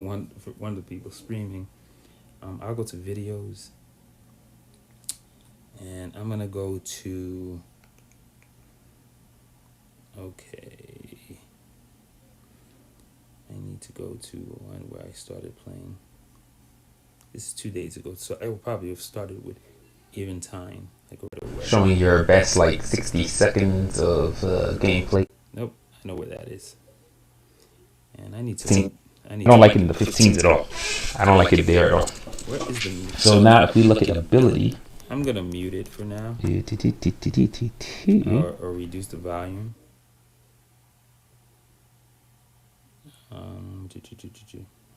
one of the people streaming. I'll go to videos, and I'm gonna go to, okay. I need to go to one where I started playing. This is 2 days ago, so I will probably have started with Eventide, like right away. Showing your best like 60 seconds of gameplay. Nope, I know where that is, and I need to. 15. I need I to. don't like it in the 15s at all. I don't like it there at all. Where is the mute? So now if we look at ability, I'm gonna mute it for now, or reduce the volume.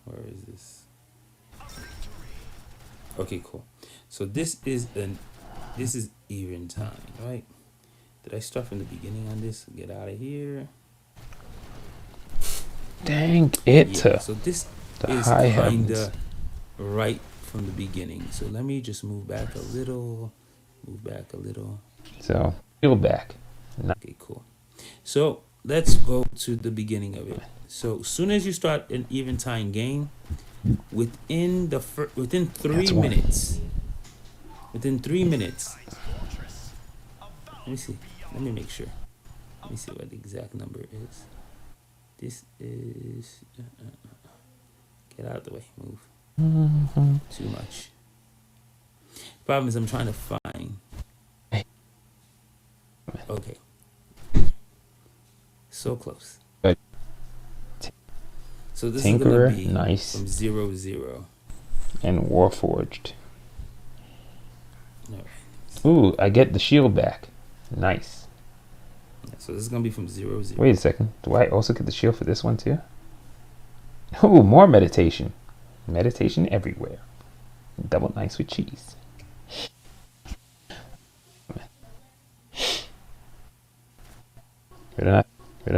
Where is this? Okay, cool. So this is Eventide, right? Did I start from the beginning on this? Get out of here. dang it. Yeah. So this The is high kinda heavens. right from the beginning. So let me just move back a little. Move back a little. So peel back. Okay, cool. So let's go to the beginning of it. So as soon as you start an Eventide game, within That's one. within 3 minutes. Let me see. Let me make sure. Let me see what the exact number is. This is. Get out of the way. Move. Too much. Problem is, I'm trying to find. Okay. So close. Good. So this Tinkerer, is gonna be nice. from 0-0. And Warforged. All right. Ooh, I get the shield back. Nice. Yeah, so this is gonna be from 0-0. Wait a second. Do I also get the shield for this one too? Ooh, more meditation. Meditation everywhere. Double nice with cheese. We did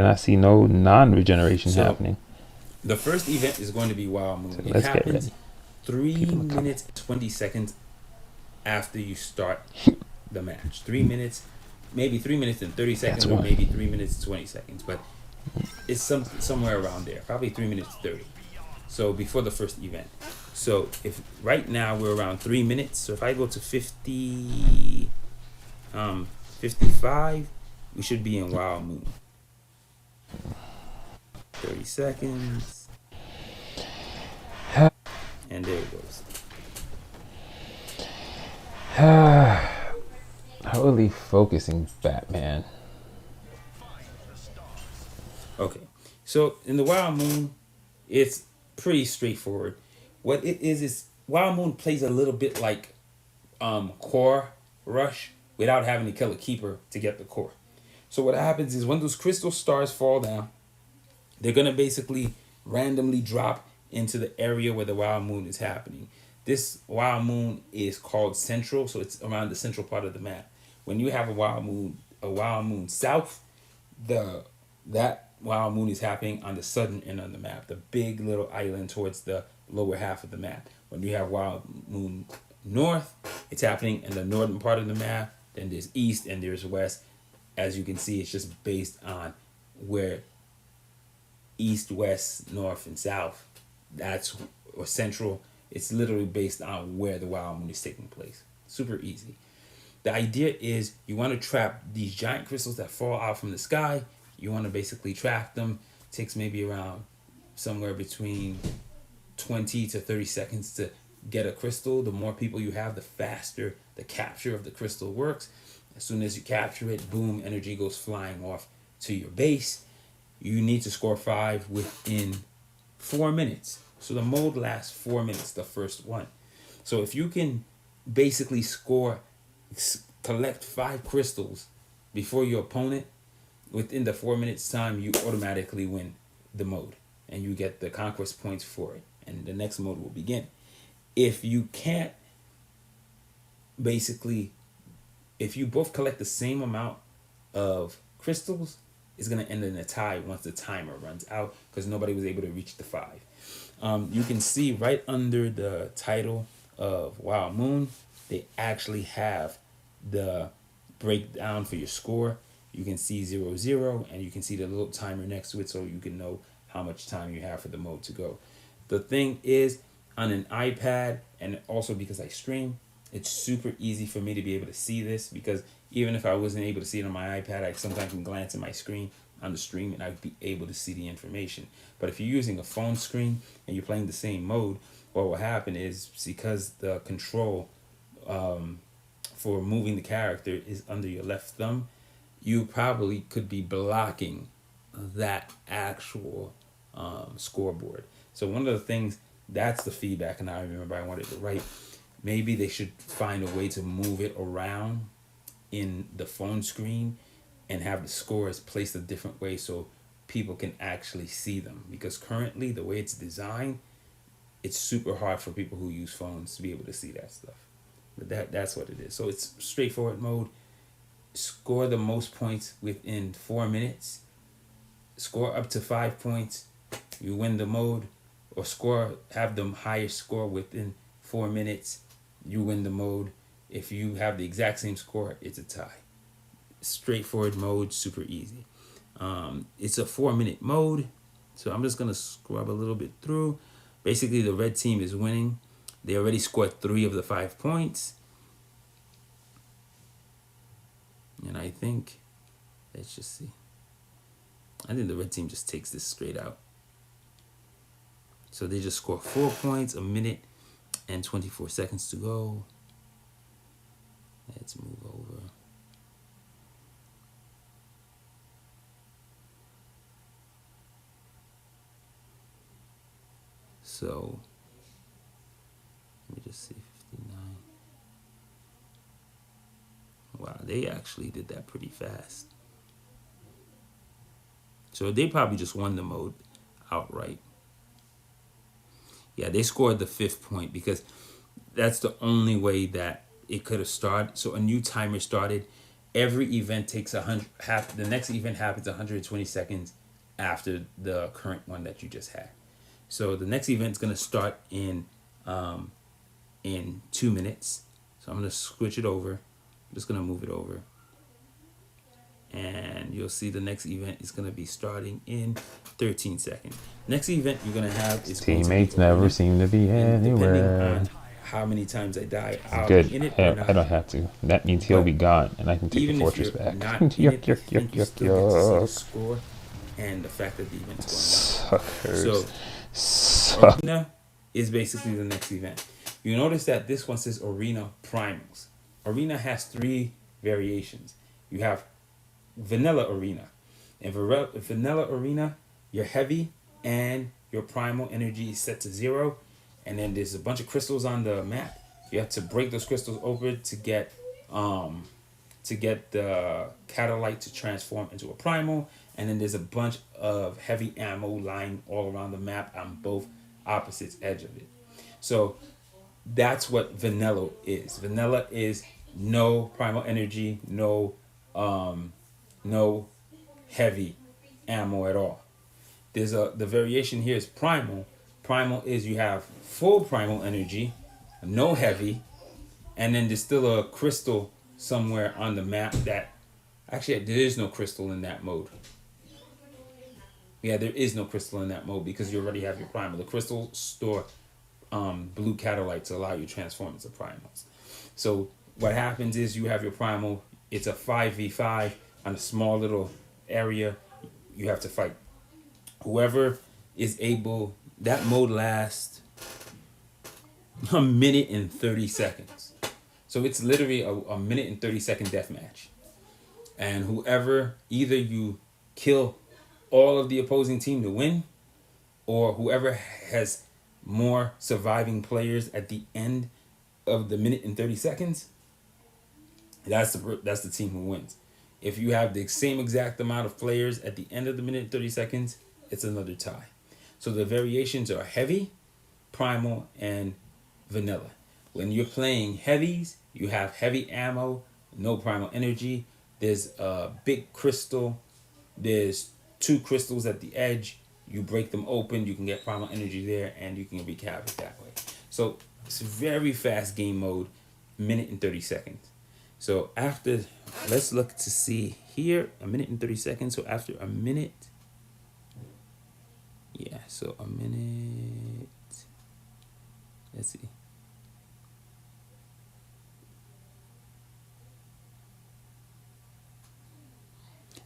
not see no non-regeneration So happening. the first event is going to be Wild Moon. So It let's get happens ready. 3 People are coming. minutes 20 seconds after you start the match. 3 minutes, maybe 3 minutes and 30 seconds, That's or one. maybe 3 minutes 20 seconds, but it's somewhere around there. Probably 3 minutes 30. So before the first event. So if right now we're around 3 minutes, so if I go to 55, we should be in Wild Moon. 30 seconds. And there it goes. Holy focusing Batman. Okay. So in the Wild Moon, it's pretty straightforward. What it is Wild Moon plays a little bit like Core Rush without having to kill a keeper to get the core. So what happens is when those crystal stars fall down, they're gonna basically randomly drop into the area where the Wild Moon is happening. This Wild Moon is called Central, so it's around the central part of the map. When you have a Wild Moon south, the that Wild Moon is happening on the southern end of the map, the big little island towards the lower half of the map. When you have Wild Moon north, it's happening in the northern part of the map. Then there's east and there's west. As you can see, it's just based on where east, west, north, and south. That's or central. It's literally based on where the Wild Moon is taking place. Super easy. The idea is you want to trap these giant crystals that fall out from the sky. You want to basically trap them. It takes maybe around somewhere between 20 to 30 seconds to get a crystal. The more people you have, the faster the capture of the crystal works. As soon as you capture it, boom, energy goes flying off to your base. You need to score 5 within 4 minutes. So the mode lasts 4 minutes, the first one. So if you can basically collect 5 crystals before your opponent, within the 4 minutes time, you automatically win the mode. And you get the conquest points for it. And the next mode will begin. If you can't, basically, if you both collect the same amount of crystals, it's going to end in a tie once the timer runs out because nobody was able to reach the 5. You can see right under the title of Wild Moon, they actually have the breakdown for your score. You can see 0-0, and you can see the little timer next to it so you can know how much time you have for the mode to go. The thing is, on an iPad, and also because I stream, it's super easy for me to be able to see this, because even if I wasn't able to see it on my iPad, I sometimes can glance at my screen on the stream and I'd be able to see the information. But if you're using a phone screen and you're playing the same mode, what will happen is, because the control for moving the character is under your left thumb, you probably could be blocking that actual scoreboard. So one of the things, that's the feedback, and I remember I wanted to write, maybe they should find a way to move it around in the phone screen and have the scores placed a different way so people can actually see them, because currently the way it's designed, it's super hard for people who use phones to be able to see that stuff. But that's what it is. So it's straightforward mode. Score the most points within 4 minutes. Score up to 5 points, you win the mode. Or have the highest score within 4 minutes, you win the mode. If you have the exact same score, it's a tie. Straightforward mode, super easy. It's a 4-minute mode, so I'm just gonna scrub a little bit through. Basically, the red team is winning. They already scored 3 of the 5 points. And I think, let's just see. I think the red team just takes this straight out. So they just score 4 points, a minute and 24 seconds to go. Let's move over. So, let me just see, 59. Wow, they actually did that pretty fast. So they probably just won the mode outright. Yeah, they scored the 5th point because that's the only way that it could have started. So a new timer started. Every event takes the next event happens 120 seconds after the current one that you just had. So the next event is gonna start in 2 minutes. So I'm gonna switch it over. I'm just gonna move it over. And you'll see the next event is going to be starting in 13 seconds. Next event you're going to have is Teammates never seem to be anywhere. Depending on how many times I die, I'll Good. be in it or not. I don't have to. That means he'll be gone, and I can take the fortress back. Not in it, you still get to see the score and the fact that the event's going on. Suckers. So, Arena is basically the next event. You notice that this one says Arena Primals. Arena has 3 variations. You have Vanilla Arena. In Vanilla Arena, you're heavy and your primal energy is set to 0. And then there's a bunch of crystals on the map. You have to break those crystals open to get the catalyte to transform into a primal. And then there's a bunch of heavy ammo lying all around the map on both opposite edge of it. So that's what vanilla is. Vanilla is no primal energy, no heavy ammo at all. The variation here is primal. Primal is you have full primal energy, no heavy, and then there's still a crystal somewhere on the map that actually there is no crystal in that mode. Yeah, there is no crystal in that mode because you already have your primal. The crystals store blue catalyte to allow you to transform into primals. So what happens is you have your primal. It's a 5v5 on a small little area. You have to fight. Whoever is able, that mode lasts a minute and 30 seconds. So it's literally a minute and 30-second deathmatch. And whoever, either you kill all of the opposing team to win, or whoever has more surviving players at the end of the minute and 30 seconds, that's the team who wins. If you have the same exact amount of players at the end of the minute and 30 seconds, it's another tie. So the variations are heavy, primal, and vanilla. When you're playing heavies, you have heavy ammo, no primal energy. There's a big crystal. There's 2 crystals at the edge. You break them open, you can get primal energy there, and you can wreak havoc that way. So it's a very fast game mode, minute and 30 seconds. So after, let's look to see here, a minute and 30 seconds. So after a minute, Yeah, so a minute. Let's see.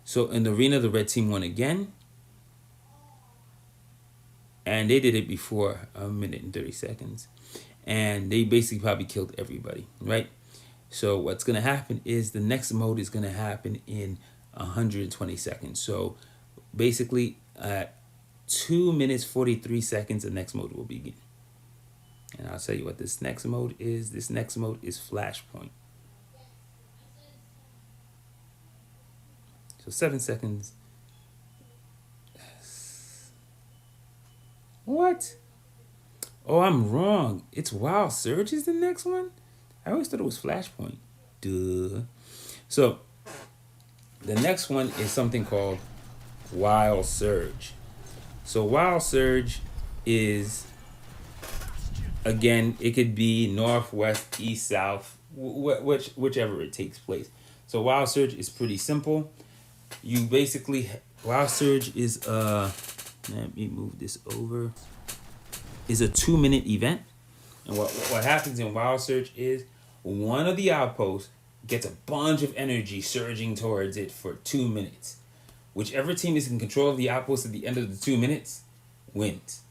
So in the arena, the red team won again, and they did it before a minute and 30 seconds, and they basically probably killed everybody, right? So what's gonna happen is the next mode is gonna happen in 120 seconds. So basically, at 2 minutes 43 seconds, the next mode will begin. And I'll tell you what this next mode is. This next mode is Flashpoint. So 7 seconds. What? Oh, I'm wrong. It's Wild Surge is the next one? I always thought it was Flashpoint. Duh. So the next one is something called Wild Surge. So Wild Surge is, again, it could be northwest, east, south, whichever it takes place. So Wild Surge is pretty simple. You basically, Wild Surge is let me move this over, is a 2 minute event. And what happens in Wild Surge is one of the outposts gets a bunch of energy surging towards it for 2 minutes. Whichever team is in control of the outpost at the end of the 2 minutes wins.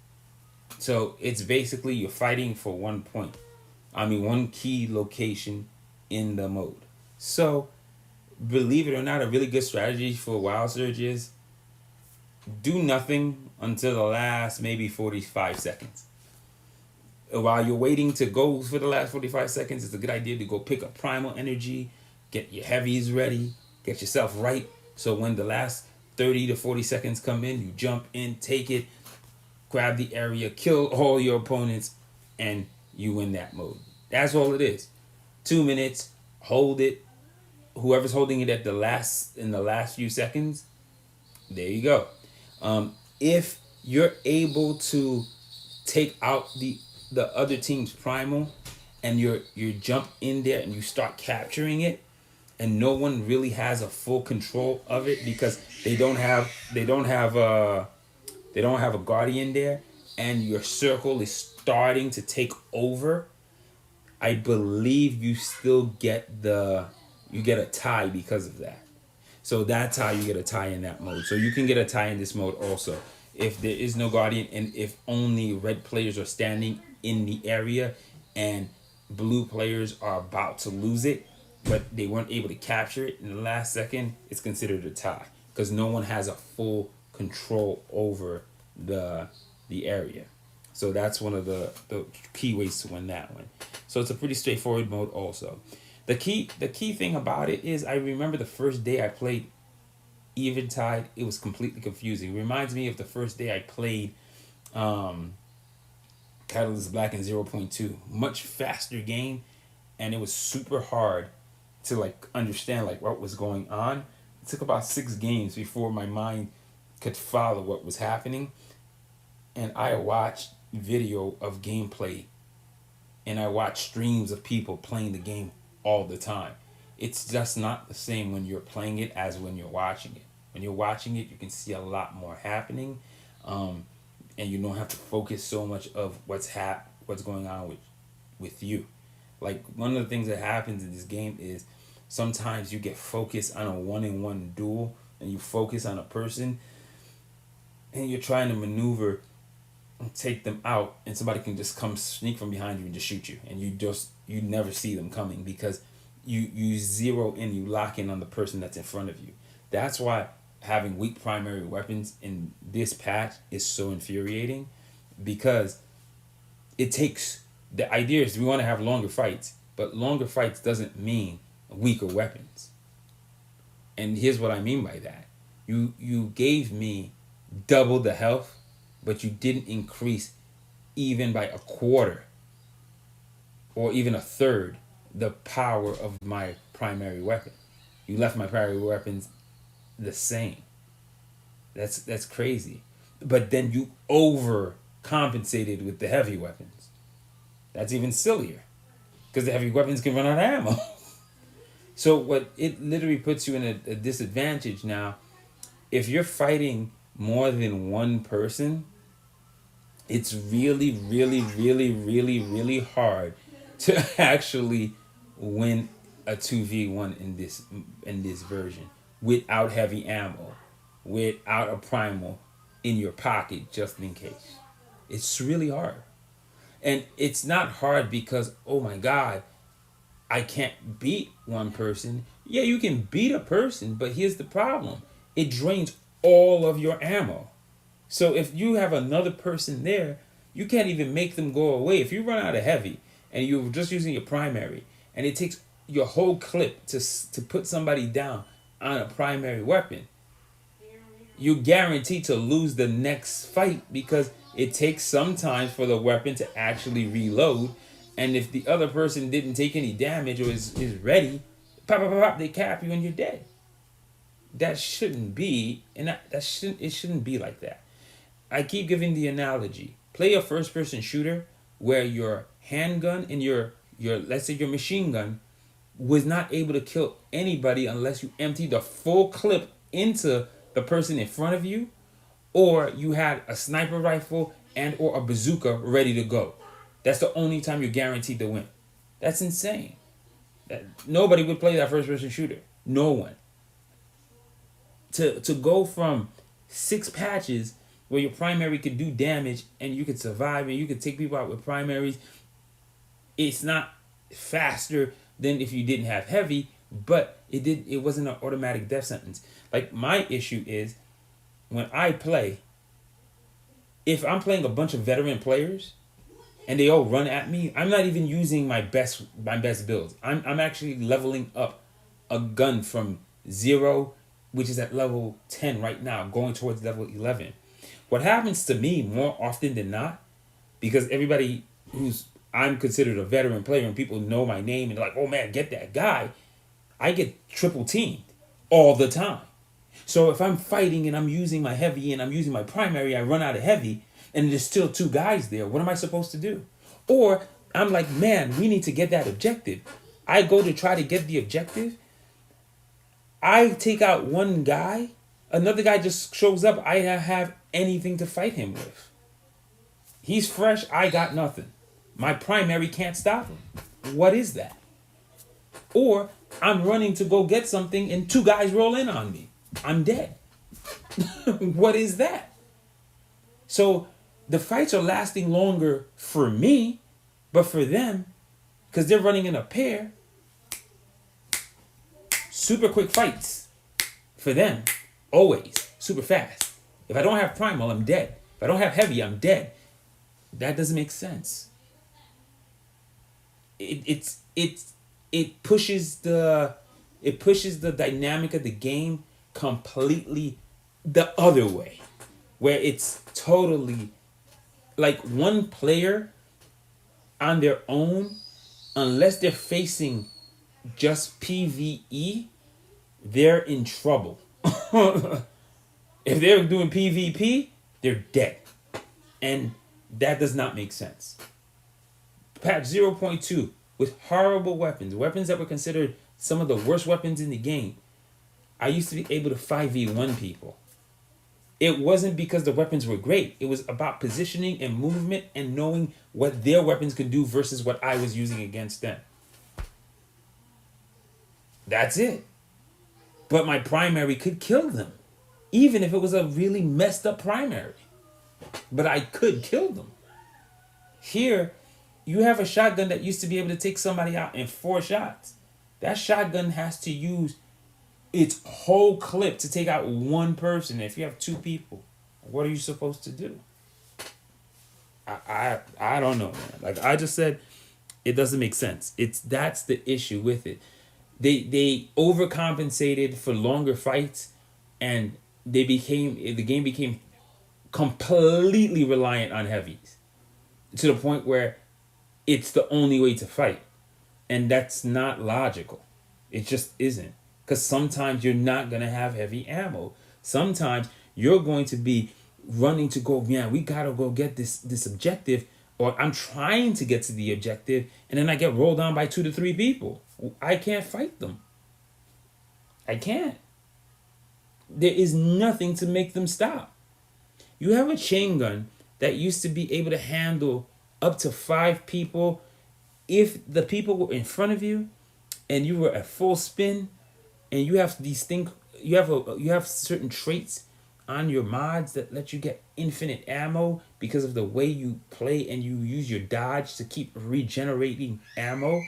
So it's basically you're fighting for 1 point. I mean, one key location in the mode. So, believe it or not, a really good strategy for Wild Surge is do nothing until the last maybe 45 seconds. While you're waiting to go for the last 45 seconds, it's a good idea to go pick up primal energy, get your heavies ready, get yourself right. So when the last 30 to 40 seconds come in, you jump in, take it, grab the area, kill all your opponents, and you win that mode. That's all it is. 2 minutes, hold it. Whoever's holding it at in the last few seconds, there you go. If you're able to take out the other team's primal, and you jump in there and you start capturing it, and no one really has a full control of it because they don't have a guardian there, and your circle is starting to take over, I believe you still you get a tie because of that. So that's how you get a tie in that mode. So you can get a tie in this mode also. If there is no guardian and if only red players are standing in the area and blue players are about to lose it, but they weren't able to capture it in the last second, it's considered a tie because no one has a full control over the area. So that's one of the key ways to win that one. So it's a pretty straightforward mode also. The key thing about it is I remember the first day I played Eventide, it was completely confusing. It reminds me of the first day I played Catalyst Black in 0.2. Much faster game, and it was super hard to like understand like what was going on. It took about 6 games before my mind could follow what was happening. And I watched video of gameplay and I watch streams of people playing the game all the time. It's just not the same when you're playing it as when you're watching it. When you're watching it, you can see a lot more happening, and you don't have to focus so much of what's going on with you. Like one of the things that happens in this game is sometimes you get focused on a one-on-one duel, and you focus on a person, and you're trying to maneuver take them out, and somebody can just come sneak from behind you and just shoot you, and you never see them coming because you zero in, you lock in on the person that's in front of you. That's why having weak primary weapons in this patch is so infuriating, because it takes, the idea is we want to have longer fights, but longer fights doesn't mean weaker weapons. And here's what I mean by that. You gave me double the health, but you didn't increase even by a quarter or even a third the power of my primary weapon. You left my primary weapons the same. That's crazy. But then you overcompensated with the heavy weapons. That's even sillier, because the heavy weapons can run out of ammo. So what it literally puts you in a disadvantage now. If you're fighting more than one person, It's really, really, really, really, really hard to actually win a 2v1 in this version without heavy ammo, without a primal in your pocket just in case. It's really hard. And it's not hard because, oh my god, I can't beat one person. Yeah, you can beat a person, but here's the problem. It drains all of your ammo. So if you have another person there, you can't even make them go away. If you run out of heavy and you're just using your primary, and it takes your whole clip to put somebody down on a primary weapon, you're guaranteed to lose the next fight because it takes some time for the weapon to actually reload. And if the other person didn't take any damage or is ready, pop, pop, pop, pop, they cap you and you're dead. That shouldn't be, and it shouldn't be like that. I keep giving the analogy. Play a first person shooter where your handgun and your let's say your machine gun was not able to kill anybody unless you emptied the full clip into the person in front of you, or you had a sniper rifle and or a bazooka ready to go. That's the only time you're guaranteed to win. That's insane. Nobody would play that first person shooter. No one. To go from 6 patches where your primary could do damage and you could survive and you could take people out with primaries, it's not faster than if you didn't have heavy, but it wasn't an automatic death sentence. Like my issue is when I play, if I'm playing a bunch of veteran players and they all run at me, I'm not even using my best builds. I'm actually leveling up a gun from 0, which is at level 10 right now, going towards level 11. What happens to me more often than not, because everybody I'm considered a veteran player and people know my name and they're like, oh man, get that guy, I get triple teamed all the time. So if I'm fighting and I'm using my heavy and I'm using my primary, I run out of heavy and there's still 2 guys there. What am I supposed to do? Or I'm like, man, we need to get that objective. I go to try to get the objective. I take out one guy. Another guy just shows up. I don't have anything to fight him with. He's fresh. I got nothing. My primary can't stop him. What is that? Or I'm running to go get something and 2 guys roll in on me. I'm dead. What is that? So the fights are lasting longer for me, but for them, because they're running in a pair, super quick fights for them, always super fast. If I don't have primal, I'm dead. If I don't have heavy, I'm dead. That doesn't make sense. It pushes the dynamic of the game completely the other way, where it's totally like one player on their own, unless they're facing just PvE, they're in trouble. If they're doing PvP, they're dead. And that does not make sense. Patch 0.2 with horrible weapons that were considered some of the worst weapons in the game. I used to be able to 5v1 people. It wasn't because the weapons were great. It was about positioning and movement and knowing what their weapons could do versus what I was using against them. That's it. But my primary could kill them, even if it was a really messed up primary. But I could kill them. Here, you have a shotgun that used to be able to take somebody out in 4 shots. That shotgun has to use its whole clip to take out one person. If you have 2 people, what are you supposed to do? I don't know, man. Like I just said, it doesn't make sense. That's the issue with it. They overcompensated for longer fights, and the game became completely reliant on heavies to the point where it's the only way to fight, and that's not logical. It just isn't. Because sometimes you're not going to have heavy ammo. Sometimes you're going to be running to go, man, we got to go get this objective, or I'm trying to get to the objective, and then I get rolled on by 2 to 3 people. I can't fight them. I can't. There is nothing to make them stop. You have a chain gun that used to be able to handle up to 5 people. If the people were in front of you and you were at full spin, and you have these things, you have certain traits on your mods that let you get infinite ammo because of the way you play, and you use your dodge to keep regenerating ammo.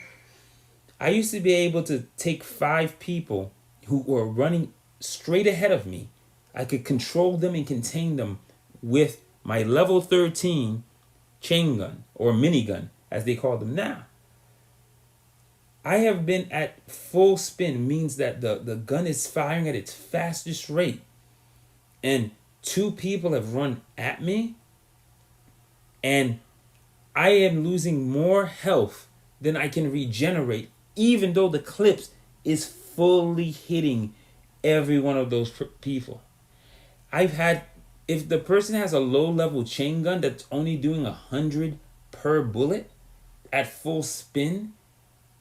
I used to be able to take 5 people who were running straight ahead of me. I could control them and contain them with my level 13 chain gun or minigun, as they call them now. I have been at full spin, means that the gun is firing at its fastest rate. And 2 people have run at me, and I am losing more health than I can regenerate, even though the clips is fully hitting every one of those people. I've had, if the person has a low level chain gun that's only doing 100 per bullet at full spin,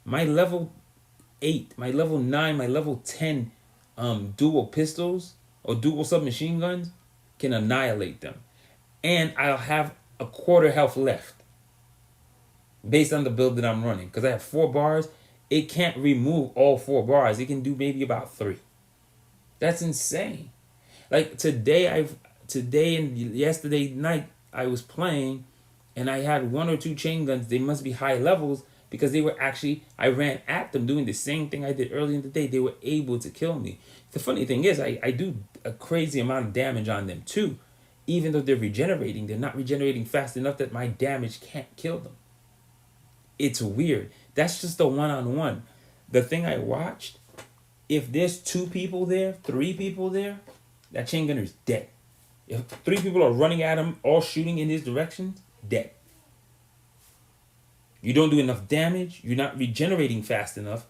my level 8, my level 9, my level 10 dual pistols or dual submachine guns can annihilate them. And I'll have a quarter health left based on the build that I'm running. Because I have 4 bars, it can't remove all 4 bars. It can do maybe about 3. That's insane. Like today and yesterday night, I was playing and I had 1 or 2 chain guns. They must be high levels because they were actually, I ran at them doing the same thing I did earlier in the day. They were able to kill me. The funny thing is, I do a crazy amount of damage on them too. Even though they're regenerating, they're not regenerating fast enough that my damage can't kill them. It's weird. That's just a one-on-one. The thing I watched, if there's 2 people there, 3 people there, that chain gunner's dead. If 3 people are running at him, all shooting in his direction, dead. You don't do enough damage, you're not regenerating fast enough,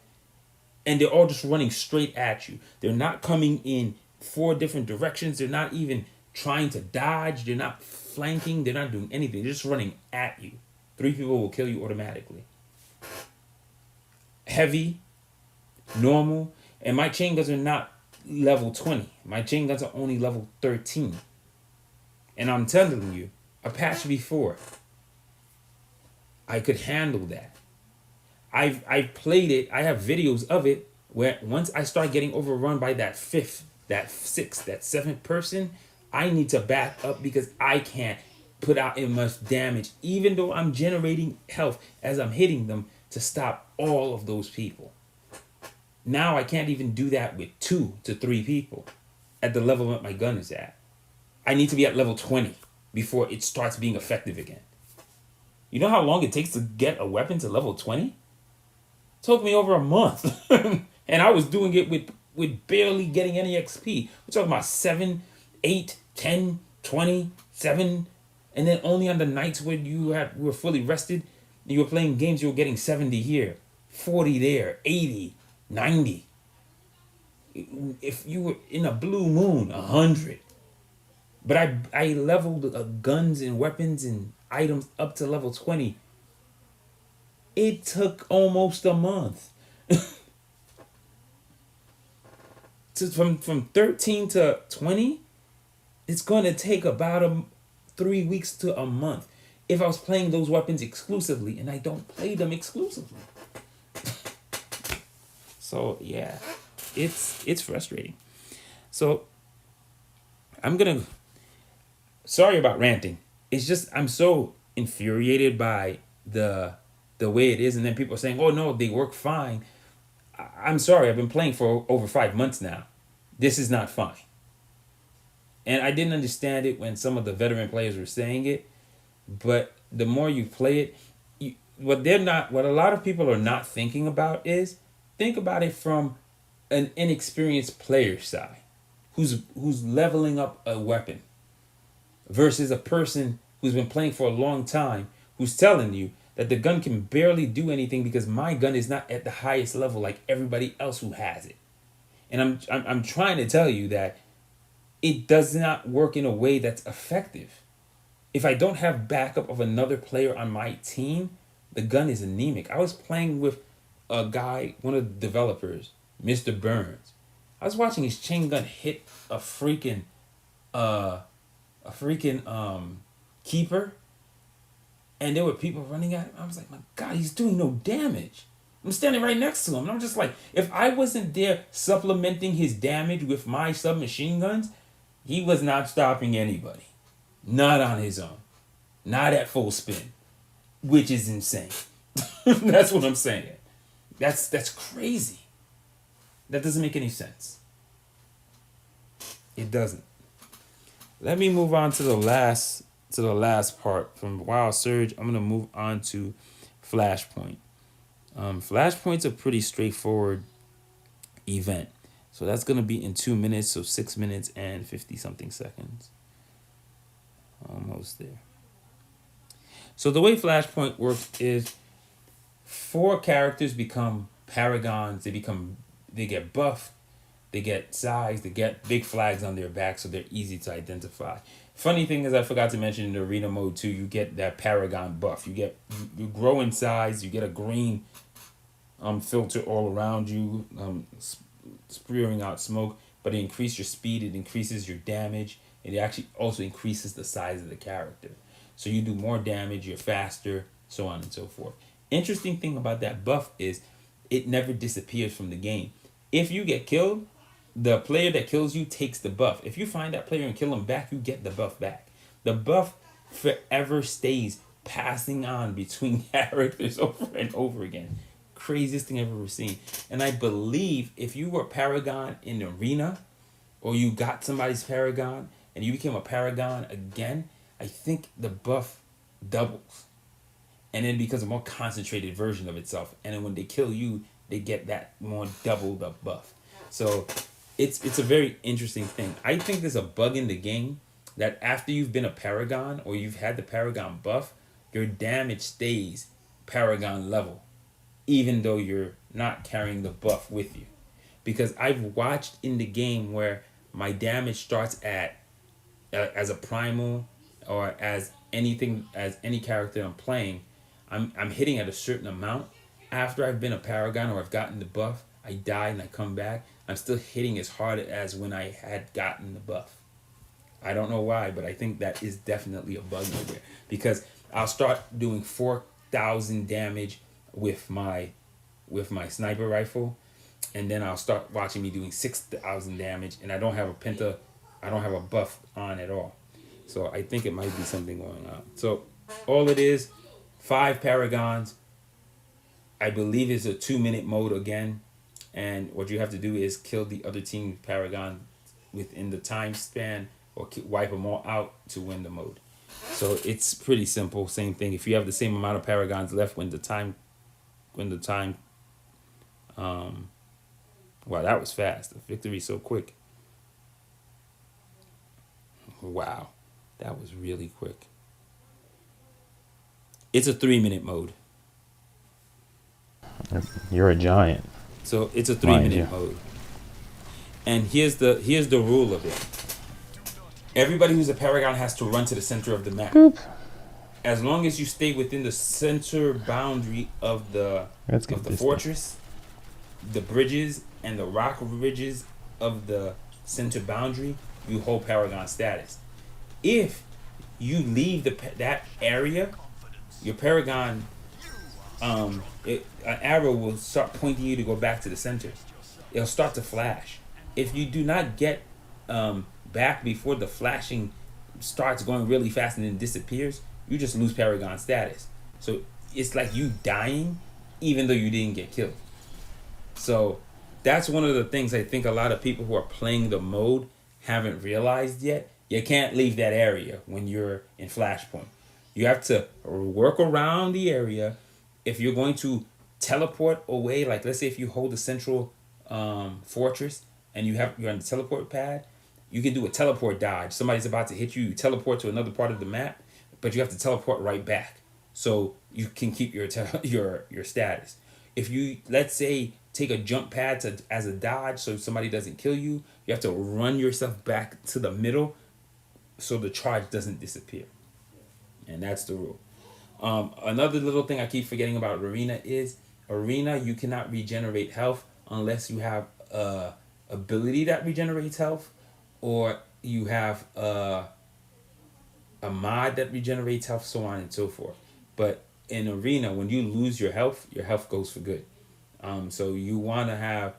and they're all just running straight at you. They're not coming in 4 different directions. They're not even trying to dodge. They're not flanking. They're not doing anything. They're just running at you. 3 people will kill you automatically. Heavy, normal, and my chain guns are not level 20. My chain guns are only level 13. And I'm telling you, a patch before, I could handle that. I've played it. I have videos of it where once I start getting overrun by that 5th, that 6th, that 7th person, I need to back up because I can't put out enough damage, even though I'm generating health as I'm hitting them to stop all of those people. Now I can't even do that with 2 to 3 people at the level that my gun is at. I need to be at level 20 before it starts being effective again. You know how long it takes to get a weapon to level 20? It took me over a month. And I was doing it with barely getting any XP. We're talking about 7, 8, 10, 20, 7. And then only on the nights when you were fully rested, and you were playing games, you were getting 70 here, 40 there, 80, 90. If you were in a blue moon, 100. But I leveled guns and weapons and items up to level 20. It took almost a month. From 13 to 20, it's going to take about 3 weeks to a month if I was playing those weapons exclusively, and I don't play them exclusively. So yeah, it's frustrating. So sorry about ranting. It's just I'm so infuriated by the way it is, and then people are saying, "Oh no, they work fine." I'm sorry. I've been playing for over 5 months now. This is not fine. And I didn't understand it when some of the veteran players were saying it, but the more you play it, what a lot of people are not thinking about is think about it from an inexperienced player side, who's leveling up a weapon, versus a person who's been playing for a long time, who's telling you that the gun can barely do anything because my gun is not at the highest level like everybody else who has it. And I'm trying to tell you that it does not work in a way that's effective. If I don't have backup of another player on my team, the gun is anemic. I was playing with a guy, one of the developers, Mr. Burns. I was watching his chain gun hit a freaking keeper, and there were people running at him. I was like, my God, he's doing no damage. I'm standing right next to him, and I'm just like, if I wasn't there supplementing his damage with my submachine guns, he was not stopping anybody. Not on his own. Not at full spin. Which is insane. That's what I'm saying. That's crazy. That doesn't make any sense. It doesn't. Let me move on to the last part from Wild Surge. I'm gonna move on to Flashpoint. Flashpoint's a pretty straightforward event. So that's gonna be in 2 minutes, so 6 minutes and 50 something seconds. Almost there. So the way Flashpoint works is 4 characters become paragons. They get buffed, they get size, they get big flags on their back, so they're easy to identify. Funny thing is, I forgot to mention in the arena mode too, you get that paragon buff. You grow in size, you get a green filter all around you, spewing out smoke, but it increases your speed, it increases your damage, and it actually also increases the size of the character. So you do more damage, you're faster, so on and so forth. Interesting thing about that buff is it never disappears from the game. If you get killed, the player that kills you takes the buff. If you find that player and kill him back, you get the buff back. The buff forever stays passing on between characters over and over again. Craziest thing I've ever seen. And I believe if you were Paragon in Arena, or you got somebody's Paragon and you became a Paragon again, I think the buff doubles. And then becomes a more concentrated version of itself. And then when they kill you, they get that more doubled up buff. So it's a very interesting thing. I think there's a bug in the game that after you've been a Paragon or you've had the Paragon buff, your damage stays Paragon level, even though you're not carrying the buff with you. Because I've watched in the game where my damage starts at as a primal or as any character I'm playing, I'm hitting at a certain amount. After I've been a Paragon or I've gotten the buff, I die and I come back. I'm still hitting as hard as when I had gotten the buff. I don't know why, but I think that is definitely a bug in there. Because I'll start doing 4,000 damage with my sniper rifle, and then I'll start watching me doing 6,000 damage, and I don't have a buff on at all. So I think it might be something going on. So all it is, 5 Paragons. I believe it's a 2-minute mode again. And what you have to do is kill the other team Paragon within the time span or wipe them all out to win the mode. So it's pretty simple. Same thing. If you have the same amount of Paragons left wow, that was fast. The victory so quick. Wow. That was really quick. It's a 3-minute mode. You're a giant. So it's a 3-minute mode. And here's the rule of it. Everybody who's a Paragon has to run to the center of the map. Boop. As long as you stay within the center boundary of the fortress, the bridges and the rock ridges of the center boundary, you hold Paragon status. If you leave that area, your Paragon, an arrow will start pointing you to go back to the center. It'll start to flash. If you do not get back before the flashing starts going really fast and then disappears, you just lose Paragon status. So it's like you dying even though you didn't get killed. So that's one of the things I think a lot of people who are playing the mode haven't realized yet. You can't leave that area when you're in Flashpoint. You have to work around the area. If you're going to teleport away, like let's say if you hold the central fortress and you're on the teleport pad, you can do a teleport dodge. Somebody's about to hit you, you teleport to another part of the map, but you have to teleport right back so you can keep your status. If you, let's say, take a jump pad as a dodge so somebody doesn't kill you, you have to run yourself back to the middle so the charge doesn't disappear. And that's the rule. Another little thing I keep forgetting about Arena is you cannot regenerate health unless you have a ability that regenerates health, or you have a mod that regenerates health, so on and so forth. But in arena, when you lose your health goes for good. So you want to have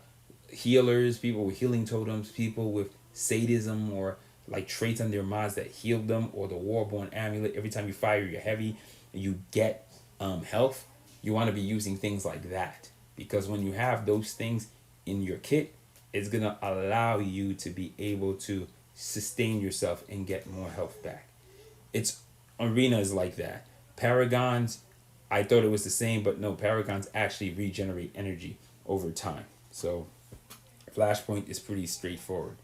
healers, people with healing totems, people with sadism or like traits on their mods that heal them, or the Warborn amulet. Every time you fire your heavy, you get health. You want to be using things like that, because when you have those things in your kit, it's gonna allow you to be able to sustain yourself and get more health back. It's arenas like that. Paragons, I thought it was the same, but no, Paragons actually regenerate energy over time. So Flashpoint is pretty straightforward.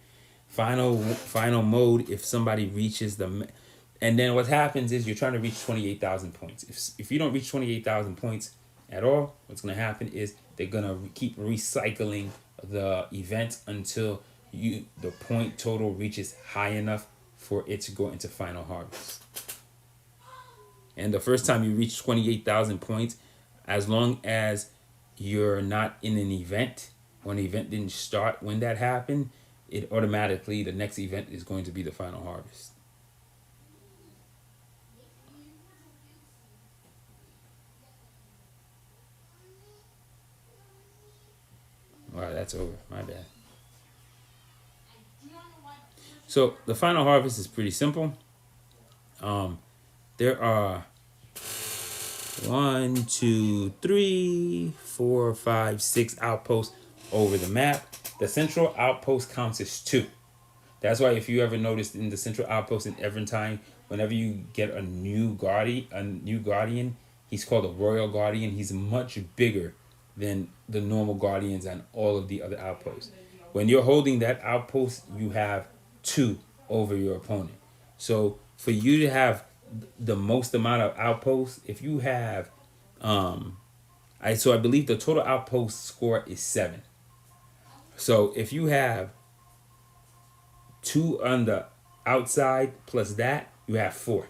Final mode, if somebody reaches and then what happens is you're trying to reach 28,000 points. If you don't reach 28,000 points at all, what's going to happen is they're going to keep recycling the event until the point total reaches high enough for it to go into final harvest. And the first time you reach 28,000 points, as long as you're not in an event, when the event didn't start when that happened, it automatically, the next event is going to be the final harvest. All right, that's over. My bad. So the final harvest is pretty simple. There are 1, 2, 3, 4, 5, 6 outposts over the map. The central outpost counts as 2. That's why if you ever noticed in the central outpost in Eventide, whenever you get a new guardian, he's called a royal guardian. He's much bigger than the normal guardians and all of the other outposts. When you're holding that outpost, you have 2 over your opponent. So for you to have the most amount of outposts, if you have I believe the total outpost score is 7. So if you have 2 on the outside plus that, you have 4.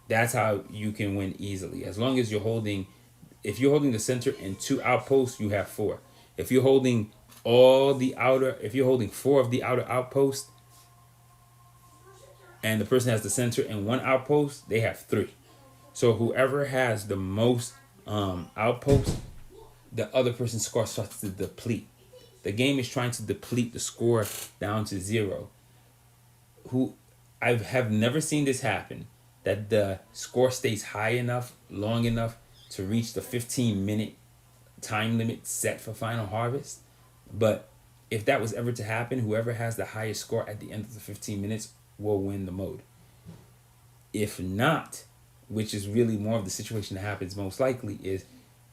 That's how you can win easily. As long as if you're holding the center and 2 outposts, you have 4. If you're holding if you're holding 4 of the outer outposts, and the person has the center and 1 outpost, they have 3. So whoever has the most outposts, the other person's score starts to deplete. The game is trying to deplete the score down to 0. I have never seen this happen, that the score stays high enough, long enough to reach the 15-minute time limit set for final harvest. But if that was ever to happen, whoever has the highest score at the end of the 15 minutes will win the mode. If not, which is really more of the situation that happens most likely, is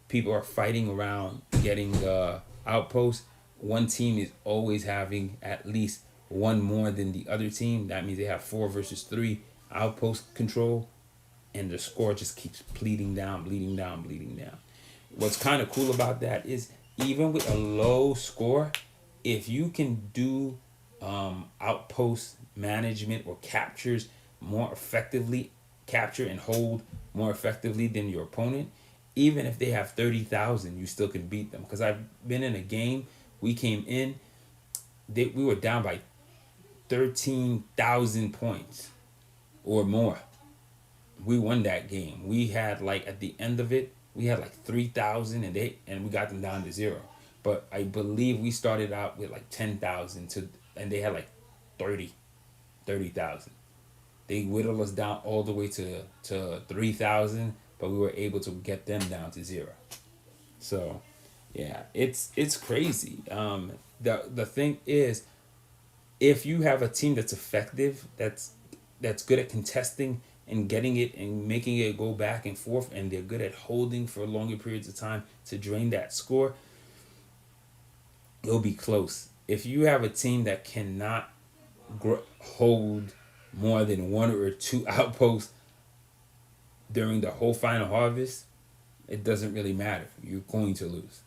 people are fighting around getting the outpost. One team is always having at least 1 more than the other team. That means they have 4 versus 3 outpost control, and the score just keeps bleeding down. What's kind of cool about that is, even with a low score, if you can do outpost management or captures more effectively, capture and hold more effectively than your opponent, even if they have 30,000, you still can beat them. Because I've been in a game, we came in, we were down by 13,000 points or more. We won that game. We had at the end of it, we had 3,000, and we got them down to 0. But I believe we started out with 10,000 and they had 30,000. They whittled us down all the way to 3,000, but we were able to get them down to 0. So, yeah, it's crazy. The thing is, if you have a team that's effective, that's good at contesting and getting it and making it go back and forth, and they're good at holding for longer periods of time to drain that score, it'll be close. If you have a team that cannot hold more than 1 or 2 outposts during the whole final harvest, it doesn't really matter. You're going to lose.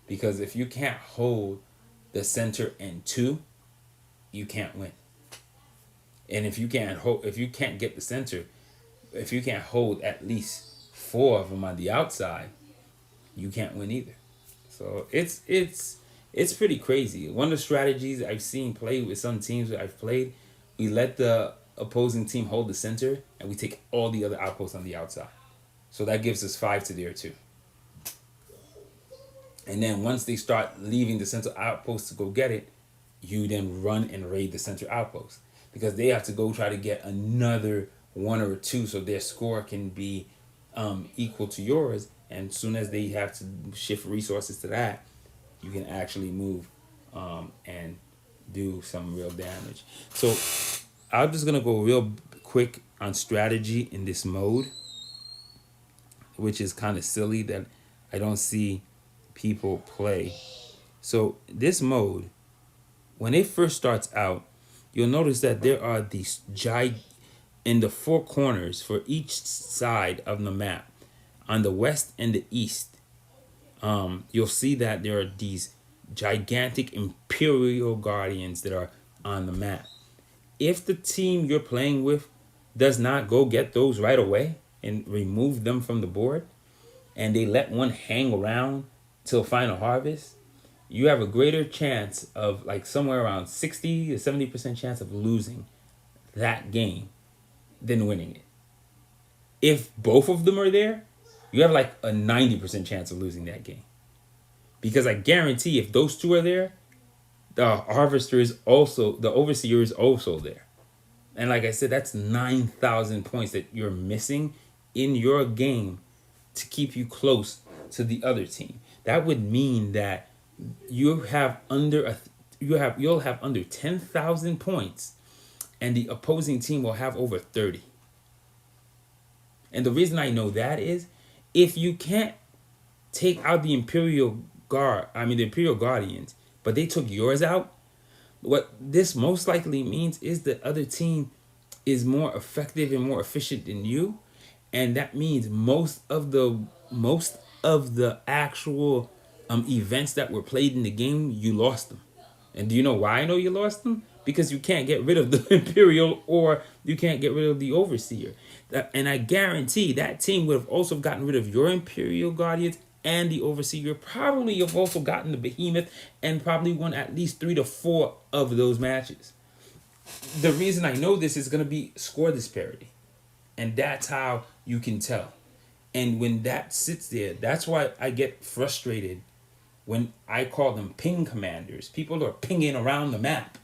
Because if you can't hold the center and 2, you can't win. And if you can't get the center, if you can't hold at least 4 of them on the outside, you can't win either. So it's pretty crazy. One of the strategies I've seen played with some teams that I've played, we let the opposing team hold the center, and we take all the other outposts on the outside. So that gives us 5 to their 2. And then once they start leaving the central outpost to go get it, you then run and raid the central outpost, because they have to go try to get another 1 or 2 so their score can be equal to yours. And as soon as they have to shift resources to that, you can actually move and do some real damage. So I'm just gonna go real quick on strategy in this mode, which is kind of silly that I don't see people play. So this mode, when it first starts out, you'll notice that there are these in the 4 corners for each side of the map, on the west and the east. You'll see that there are these gigantic Imperial Guardians that are on the map. If the team you're playing with does not go get those right away and remove them from the board, and they let one hang around till final harvest, you have a greater chance of, like, somewhere around 60 to 70% chance of losing that game than winning it. If both of them are there, you have like a 90% chance of losing that game. Because I guarantee if those 2 are there, the harvester is also, the overseer is also there. And like I said, that's 9,000 points that you're missing in your game to keep you close to the other team. That would mean that you'll have under 10,000 points, and the opposing team will have over 30. And the reason I know that is, if you can't take out the Imperial Guardians, but they took yours out, what this most likely means is the other team is more effective and more efficient than you, and that means most of the actual events that were played in the game, you lost them. And do you know why I know you lost them? Because you can't get rid of the Imperial, or you can't get rid of the Overseer. And I guarantee that team would have also gotten rid of your Imperial Guardians and the Overseer. Probably have also gotten the Behemoth, and probably won at least 3 to 4 of those matches. The reason I know this is going to be score disparity. And that's how you can tell. And when that sits there, that's why I get frustrated when I call them ping commanders. People are pinging around the map,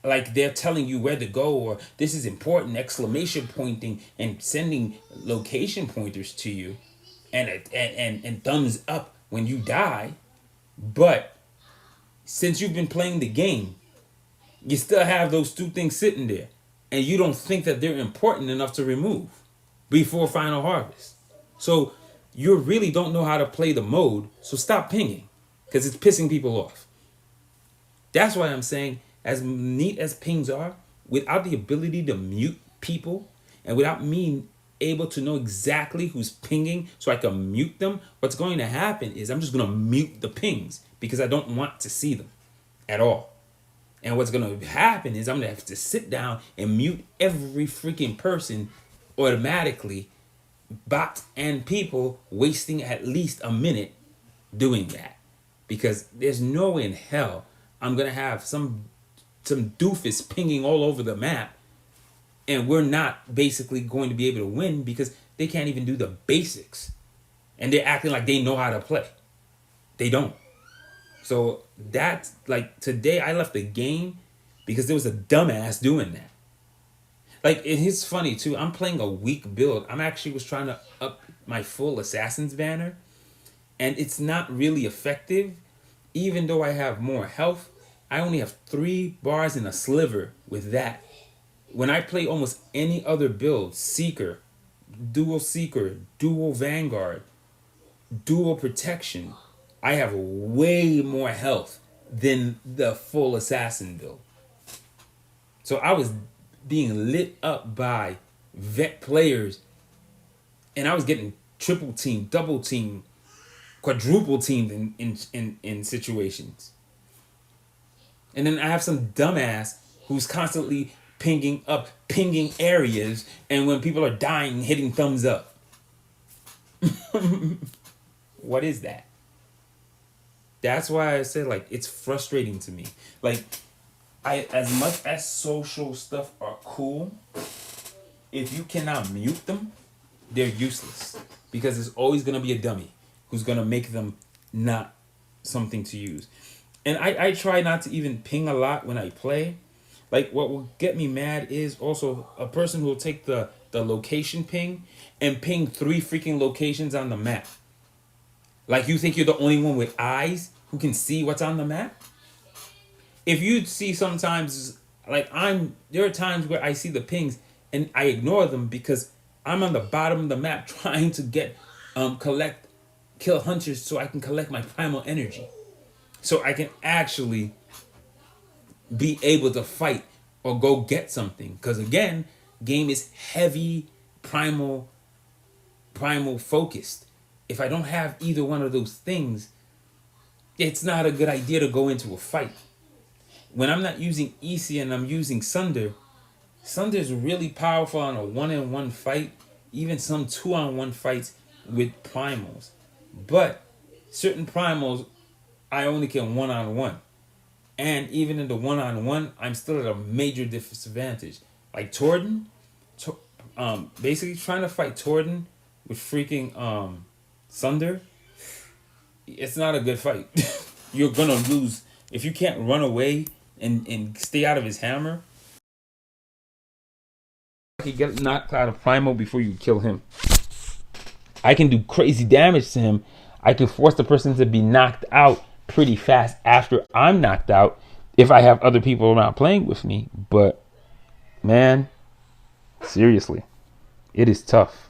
like they're telling you where to go, or this is important, exclamation pointing and sending location pointers to you, and thumbs up when you die. But since you've been playing the game, you still have those 2 things sitting there, and you don't think that they're important enough to remove before final harvest. So you really don't know how to play the mode, so stop pinging, because it's pissing people off. That's why I'm saying, as neat as pings are, without the ability to mute people, and without me able to know exactly who's pinging so I can mute them, what's going to happen is I'm just going to mute the pings, because I don't want to see them at all. And what's going to happen is I'm going to have to sit down and mute every freaking person automatically, bots and people, wasting at least a minute doing that. Because there's no way in hell I'm going to have some doofus pinging all over the map, and we're not basically going to be able to win, because they can't even do the basics, and they're acting like they know how to play. They don't. So that's, like, today I left the game because there was a dumbass doing that. Like, it's funny too, I'm playing a weak build. I'm actually was trying to up my full Assassin's banner, and it's not really effective. Even though I have more health, I only have 3 bars and a sliver with that. When I play almost any other build, Seeker, dual Vanguard, dual Protection, I have way more health than the full Assassin build. So I was being lit up by vet players, and I was getting triple team, double team, quadruple teamed in situations. And then I have some dumbass who's constantly pinging areas, and when people are dying, hitting thumbs up. What is that? That's why I said, like, it's frustrating to me. Like, as much as social stuff are cool, if you cannot mute them, they're useless because there's always gonna be a dummy who's gonna make them not something to use. And I try not to even ping a lot when I play. Like what will get me mad is also a person who will take the location ping and ping 3 freaking locations on the map. Like you think you're the only one with eyes who can see what's on the map? If you see sometimes there are times where I see the pings and I ignore them because I'm on the bottom of the map trying to get kill hunters so I can collect my primal energy. So I can actually be able to fight or go get something. Because again, game is heavy primal focused. If I don't have either one of those things, it's not a good idea to go into a fight. When I'm not using Isi and I'm using Sunder is really powerful on a 1-on-1 fight, even some 2-on-1 fights with primals. But certain primals, I only can 1-on-1. And even in the 1-on-1, I'm still at a major disadvantage. Like Torden, basically trying to fight Torden with freaking Sunder, it's not a good fight. You're gonna lose if you can't run away and stay out of his hammer. I can get knocked out of primal before you kill him. I can do crazy damage to him. I can force the person to be knocked out pretty fast after I'm knocked out if I have other people around playing with me. But man, seriously, it is tough.